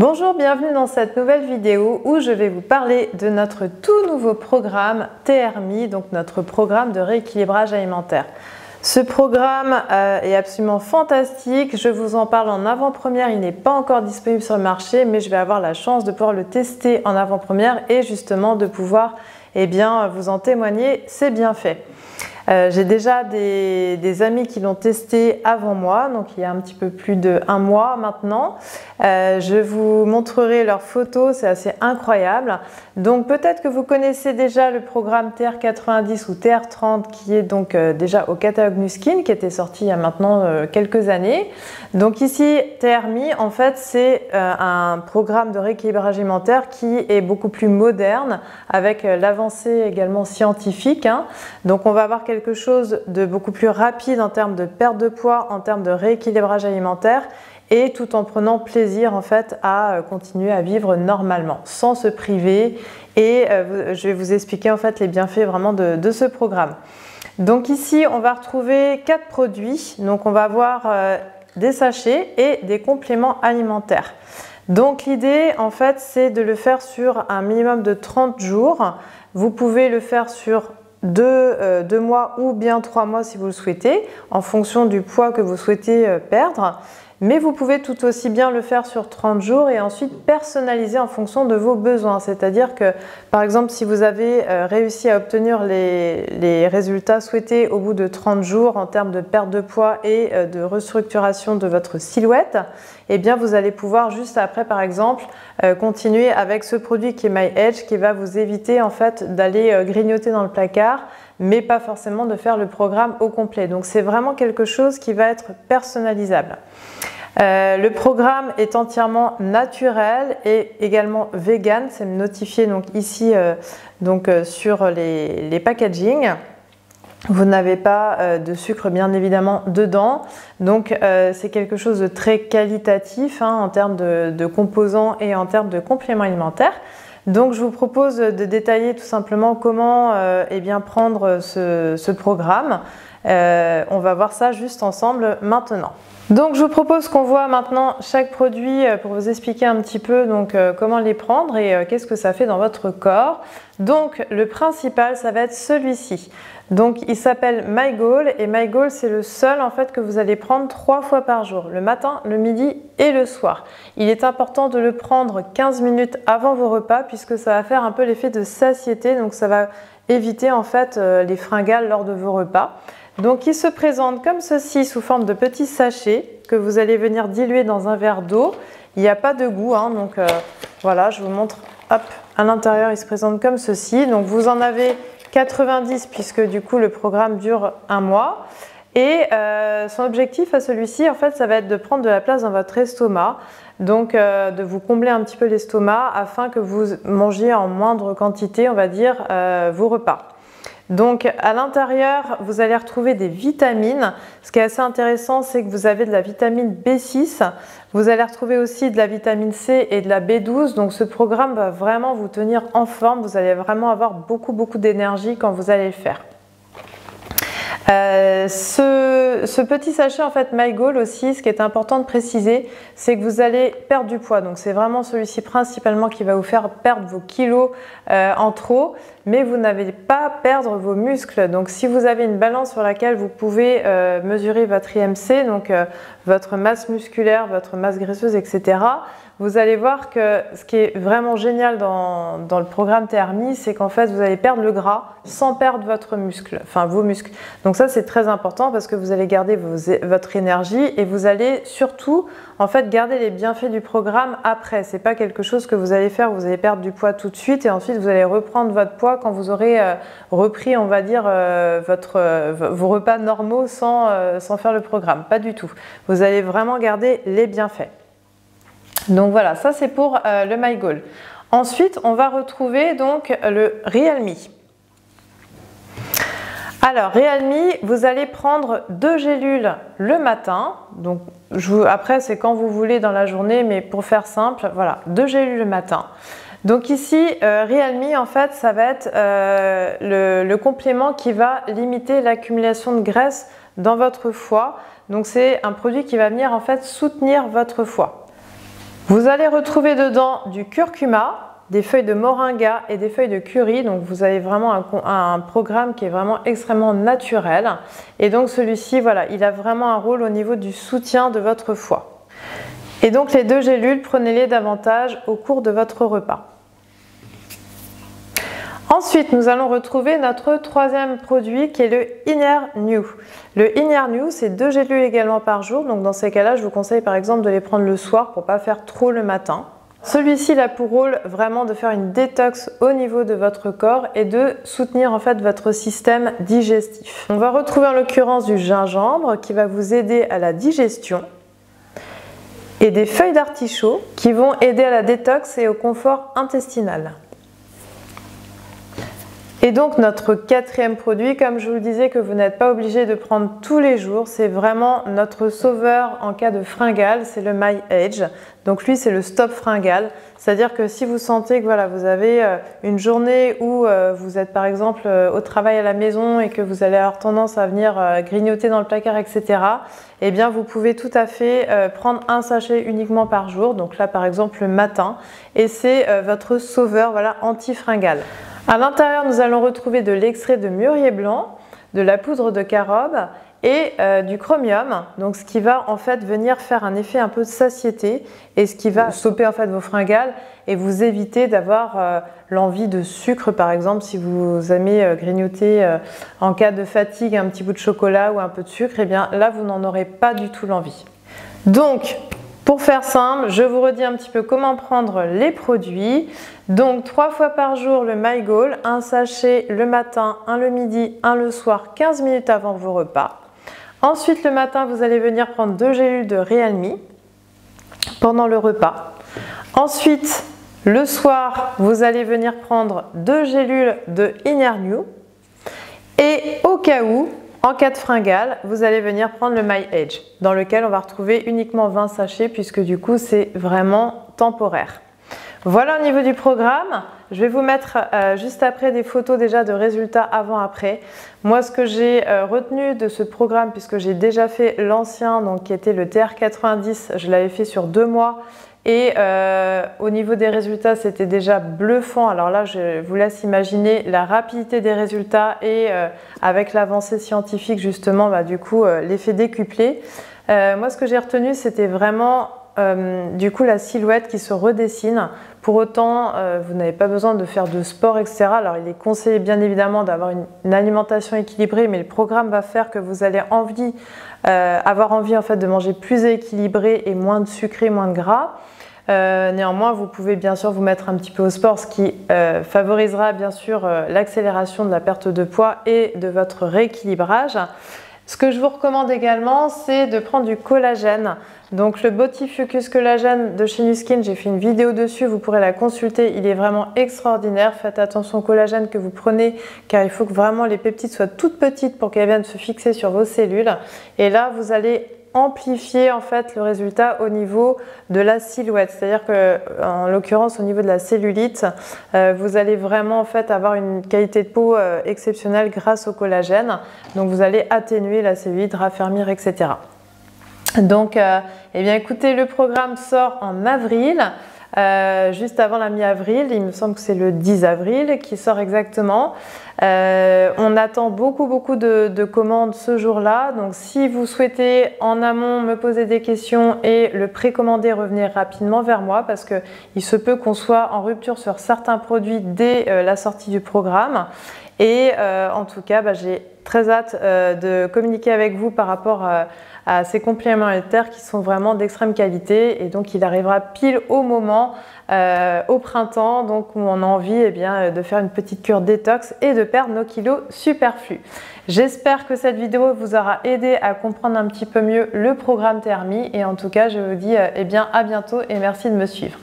Bonjour, bienvenue dans cette nouvelle vidéo où je vais vous parler de notre tout nouveau programme TRMI, donc notre programme de rééquilibrage alimentaire. Ce programme est absolument fantastique, je vous en parle en avant-première, il n'est pas encore disponible sur le marché, mais je vais avoir la chance de pouvoir le tester en avant-première et justement de pouvoir vous en témoigner, c'est bien fait. J'ai déjà des amis qui l'ont testé avant moi, donc il y a un petit peu plus d'1 mois maintenant. Je vous montrerai leurs photos, c'est assez incroyable. Donc peut-être que vous connaissez déjà le programme TR90 ou TR30 qui est donc déjà au catalogue Nu-Skin, qui était sorti il y a maintenant quelques années. Donc ici, TRMI, en fait, c'est un programme de rééquilibrage alimentaire qui est beaucoup plus moderne, avec l'avancée également scientifique. Donc on va avoir quelque chose de beaucoup plus rapide en termes de perte de poids, en termes de rééquilibrage alimentaire, et tout en prenant plaisir en fait à continuer à vivre normalement, sans se priver. Et je vais vous expliquer en fait les bienfaits vraiment de ce programme. Donc ici, on va retrouver 4 produits. Donc on va avoir des sachets et des compléments alimentaires. Donc l'idée en fait, c'est de le faire sur un minimum de 30 jours. Vous pouvez le faire sur 2 mois ou bien 3 mois si vous le souhaitez, en fonction du poids que vous souhaitez perdre. Mais vous pouvez tout aussi bien le faire sur 30 jours et ensuite personnaliser en fonction de vos besoins. C'est-à-dire que, par exemple, si vous avez réussi à obtenir les résultats souhaités au bout de 30 jours en termes de perte de poids et de restructuration de votre silhouette, eh bien vous allez pouvoir juste après, par exemple, continuer avec ce produit qui est My Edge, qui va vous éviter en fait d'aller grignoter dans le placard, mais pas forcément de faire le programme au complet. Donc c'est vraiment quelque chose qui va être personnalisable. Le programme est entièrement naturel et également vegan, c'est notifié donc ici sur les packaging. Vous n'avez pas de sucre bien évidemment dedans, donc c'est quelque chose de très qualitatif en termes de composants et en termes de compléments alimentaires. Donc je vous propose de détailler tout simplement comment prendre ce programme. On va voir ça juste ensemble maintenant. Donc je vous propose qu'on voit maintenant chaque produit pour vous expliquer un petit peu comment les prendre et qu'est-ce que ça fait dans votre corps. Donc le principal, ça va être celui-ci. Donc il s'appelle My Goal et My Goal, c'est le seul en fait que vous allez prendre 3 fois par jour, le matin, le midi et le soir. Il est important de le prendre 15 minutes avant vos repas puisque ça va faire un peu l'effet de satiété, donc ça va éviter en fait les fringales lors de vos repas. Donc il se présente comme ceci sous forme de petits sachets que vous allez venir diluer dans un verre d'eau. Il n'y a pas de goût, voilà, je vous montre. Hop, à l'intérieur il se présente comme ceci. Donc vous en avez 90 puisque du coup le programme dure 1 mois. Et son objectif à celui-ci, en fait, ça va être de prendre de la place dans votre estomac, donc de vous combler un petit peu l'estomac afin que vous mangiez en moindre quantité, on va dire, vos repas. Donc à l'intérieur, vous allez retrouver des vitamines. Ce qui est assez intéressant, c'est que vous avez de la vitamine B6. Vous allez retrouver aussi de la vitamine C et de la B12. Donc ce programme va vraiment vous tenir en forme. Vous allez vraiment avoir beaucoup d'énergie quand vous allez le faire. Ce petit sachet en fait My Goal aussi, ce qui est important de préciser, c'est que vous allez perdre du poids. Donc c'est vraiment celui-ci principalement qui va vous faire perdre vos kilos en trop, mais vous n'allez pas perdre vos muscles. Donc si vous avez une balance sur laquelle vous pouvez mesurer votre IMC, donc votre masse musculaire, votre masse graisseuse, etc., vous allez voir que ce qui est vraiment génial dans le programme TRMI, c'est qu'en fait vous allez perdre le gras sans perdre votre muscle, enfin vos muscles. Donc ça c'est très important parce que vous allez garder votre énergie et vous allez surtout en fait garder les bienfaits du programme après. C'est pas quelque chose que vous allez faire, vous allez perdre du poids tout de suite et ensuite vous allez reprendre votre poids quand vous aurez repris, on va dire, vos repas normaux sans faire le programme. Pas du tout. Vous allez vraiment garder les bienfaits. Donc voilà, ça c'est pour le My Goal. Ensuite, on va retrouver donc le Realme. Alors, Realme, vous allez prendre 2 gélules le matin. Donc, après, c'est quand vous voulez dans la journée, mais pour faire simple, voilà, 2 gélules le matin. Donc ici, Realme, en fait, ça va être le complément qui va limiter l'accumulation de graisse dans votre foie. Donc, c'est un produit qui va venir en fait soutenir votre foie. Vous allez retrouver dedans du curcuma, des feuilles de moringa et des feuilles de curry. Donc vous avez vraiment un programme qui est vraiment extrêmement naturel. Et donc celui-ci, voilà, il a vraiment un rôle au niveau du soutien de votre foie. Et donc les 2 gélules, prenez-les davantage au cours de votre repas. Ensuite, nous allons retrouver notre 3e produit qui est le Inner New. Le Inner New, c'est 2 gélules également par jour. Donc dans ces cas-là, je vous conseille par exemple de les prendre le soir pour ne pas faire trop le matin. Celui-ci a pour rôle vraiment de faire une détox au niveau de votre corps et de soutenir en fait votre système digestif. On va retrouver en l'occurrence du gingembre qui va vous aider à la digestion et des feuilles d'artichaut qui vont aider à la détox et au confort intestinal. Et donc notre 4e produit, comme je vous le disais, que vous n'êtes pas obligé de prendre tous les jours, c'est vraiment notre sauveur en cas de fringale, c'est le My Age. Donc lui c'est le stop fringale, c'est-à-dire que si vous sentez que voilà, vous avez une journée où vous êtes par exemple au travail à la maison et que vous allez avoir tendance à venir grignoter dans le placard, etc. Eh bien vous pouvez tout à fait prendre un sachet uniquement par jour, donc là par exemple le matin, et c'est votre sauveur voilà, anti-fringale. À l'intérieur, nous allons retrouver de l'extrait de mûrier blanc, de la poudre de carobe et du chromium, donc ce qui va en fait venir faire un effet un peu de satiété et ce qui va stopper en fait vos fringales et vous éviter d'avoir l'envie de sucre par exemple si vous aimez grignoter en cas de fatigue un petit bout de chocolat ou un peu de sucre, et bien là vous n'en aurez pas du tout l'envie. Donc pour faire simple, je vous redis un petit peu comment prendre les produits. Donc 3 fois par jour le My Goal, un sachet le matin, un le midi, un le soir, 15 minutes avant vos repas. Ensuite le matin, vous allez venir prendre 2 gélules de Realme pendant le repas. Ensuite, le soir, vous allez venir prendre 2 gélules de Inner New. Et au cas où, en cas de fringale, vous allez venir prendre le My Age, dans lequel on va retrouver uniquement 20 sachets puisque du coup c'est vraiment temporaire. Voilà au niveau du programme. Je vais vous mettre juste après des photos déjà de résultats avant-après. Moi ce que j'ai retenu de ce programme, puisque j'ai déjà fait l'ancien, donc qui était le TR90, je l'avais fait sur 2 mois. Et au niveau des résultats, c'était déjà bluffant. Alors là, je vous laisse imaginer la rapidité des résultats et avec l'avancée scientifique, justement, du coup, l'effet décuplé. Moi, ce que j'ai retenu, c'était vraiment du coup la silhouette qui se redessine. Pour autant, vous n'avez pas besoin de faire de sport, etc. Alors, il est conseillé bien évidemment d'avoir une alimentation équilibrée, mais le programme va faire que vous allez avoir envie en fait de manger plus équilibré et moins de sucré, moins de gras. Néanmoins, vous pouvez bien sûr vous mettre un petit peu au sport, ce qui favorisera bien sûr l'accélération de la perte de poids et de votre rééquilibrage. Ce que je vous recommande également, c'est de prendre du collagène. Donc le Botifocus Collagène de chez Nuskin, j'ai fait une vidéo dessus, vous pourrez la consulter, il est vraiment extraordinaire. Faites attention au collagène que vous prenez, car il faut que vraiment les peptides soient toutes petites pour qu'elles viennent se fixer sur vos cellules. Et là, vous allez amplifier en fait le résultat au niveau de la silhouette, c'est-à-dire que en l'occurrence au niveau de la cellulite, vous allez vraiment en fait avoir une qualité de peau exceptionnelle grâce au collagène. Donc vous allez atténuer la cellulite, raffermir, etc. Donc eh bien écoutez, le programme sort en avril. Juste avant la mi-avril, il me semble que c'est le 10 avril qui sort exactement. On attend beaucoup de commandes ce jour-là, donc si vous souhaitez en amont me poser des questions et le précommander, revenez rapidement vers moi parce qu'il se peut qu'on soit en rupture sur certains produits dès la sortie du programme. Et en tout cas, j'ai très hâte de communiquer avec vous par rapport à ces compléments alimentaires qui sont vraiment d'extrême qualité, et donc il arrivera pile au moment au printemps, donc où on a envie de faire une petite cure détox et de perdre nos kilos superflus. J'espère que cette vidéo vous aura aidé à comprendre un petit peu mieux le programme TRMI, et en tout cas je vous dis à bientôt et merci de me suivre.